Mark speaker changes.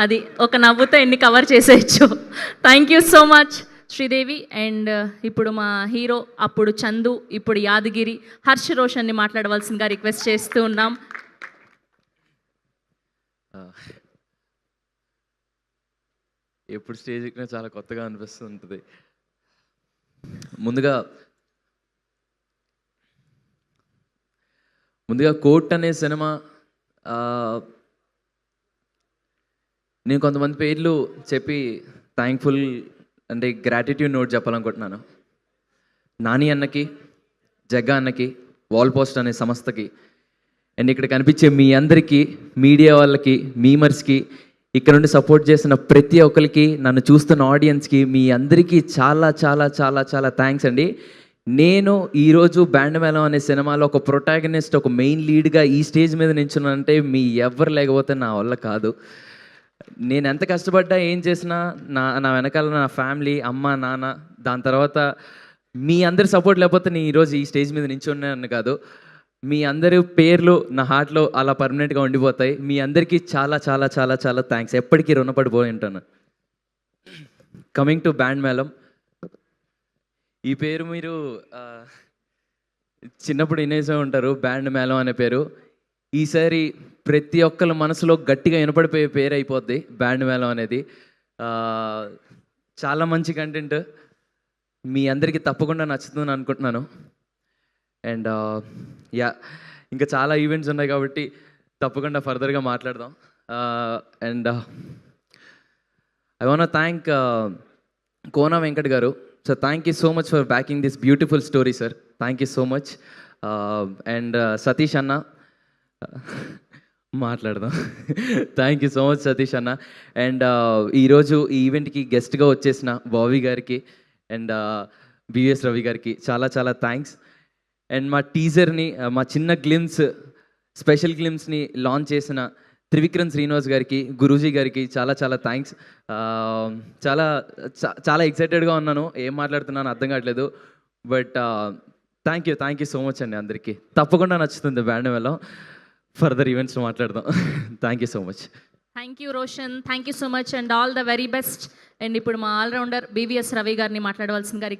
Speaker 1: అది ఒక నవ్వుతో ఎన్ని కవర్ చేసేయచ్చు. Thank you so much Sridevi. And ఇప్పుడు మా హీరో, అప్పుడు చందు, ఇప్పుడు యాదగిరి, హర్ష్ రోషన్ని మాట్లాడవలసిందిగా రిక్వెస్ట్ చేస్తూ ఉన్నాం.
Speaker 2: ఎప్పుడు స్టేజ్ ఎక్కినా చాలా కొత్తగా అనిపిస్తుంటుంది. ముందుగా కోర్ట్ అనే సినిమా నేను కొంతమంది పేర్లు చెప్పి థ్యాంక్ఫుల్ అంటే గ్రాటిట్యూడ్ నోట్ చెప్పాలనుకుంటున్నాను. నాని అన్నకి, జగ్గా అన్నకి, వాల్ పోస్ట్ అనే సంస్థకి, అండ్ ఇక్కడ కనిపించే మీ అందరికీ, మీడియా వాళ్ళకి, మీమర్స్కి, ఇక్కడ నుండి సపోర్ట్ చేసిన ప్రతి ఒక్కరికి, నన్ను చూస్తున్న ఆడియన్స్కి, మీ అందరికీ చాలా చాలా చాలా చాలా థ్యాంక్స్ అండి. నేను ఈరోజు బ్యాండ్ మేళం అనే సినిమాలో ఒక ప్రొటాగనిస్ట్, ఒక మెయిన్ లీడ్గా ఈ స్టేజ్ మీద నించున్నానంటే మీ ఎవ్వరు లేకపోతే నా వల్ల కాదు. నేను ఎంత కష్టపడ్డా, ఏం చేసినా నా వెనకాల నా ఫ్యామిలీ, అమ్మ, నాన్న, దాని తర్వాత మీ అందరి సపోర్ట్ లేకపోతే నేను ఈరోజు ఈ స్టేజ్ మీద నించున్నాను కాదు. మీ అందరి పేర్లు నా హార్ట్లో అలా పర్మనెంట్గా ఉండిపోతాయి. మీ అందరికీ చాలా చాలా చాలా చాలా థ్యాంక్స్. ఎప్పటికీ రుణపడిపోయి ఉంటాను. కమింగ్ టు బ్యాండ్ మేళం, ఈ పేరు మీరు చిన్నప్పుడు వినేసే ఉంటారు, బ్యాండ్ మేళం అనే పేరు. ఈసారి ప్రతి ఒక్కళ్ళ మనసులో గట్టిగా వినపడిపోయే పేరు అయిపోద్ది బ్యాండ్ మేళం అనేది. చాలా మంచి కంటెంట్, మీ అందరికీ తప్పకుండా నచ్చుతుందని అనుకుంటున్నాను. అండ్ ఇంకా చాలా ఈవెంట్స్ ఉన్నాయి కాబట్టి తప్పకుండా ఫర్దర్గా మాట్లాడదాం. And I want thank Kona Venkat గారు. So thank you so much for backing this beautiful story sir. Thank you so much. And Satish అన్న మాట్లాడదాం. Thank you so much Satish అన్న. అండ్ ఈరోజు ఈ ఈవెంట్కి గెస్ట్గా వచ్చేసిన బాబీ గారికి అండ్ బివిఎస్ రవి గారికి చాలా చాలా థ్యాంక్స్. అండ్ మా టీజర్ని, మా చిన్న గ్లిమ్స్, స్పెషల్ గ్లిమ్స్ని లాంచ్ చేసిన త్రివిక్రమ్ శ్రీనివాస్ గారికి, గురూజీ గారికి చాలా చాలా థ్యాంక్స్. చాలా చాలా ఎక్సైటెడ్గా ఉన్నాను, ఏం మాట్లాడుతున్నాను అర్థం కావట్లేదు. But thank you so much అండి అందరికీ. తప్పకుండా నచ్చుతుంది బ్యాండ్ మేళం. ఫర్దర్ ఈవెంట్స్ మాట్లాడదాం. Thank you so much.
Speaker 1: Thank you Roshan, thank you so much and all the very best. And ఇప్పుడు మా ఆల్రౌండర్ బివిఎస్ రవి గారిని మాట్లాడవలసిందిగా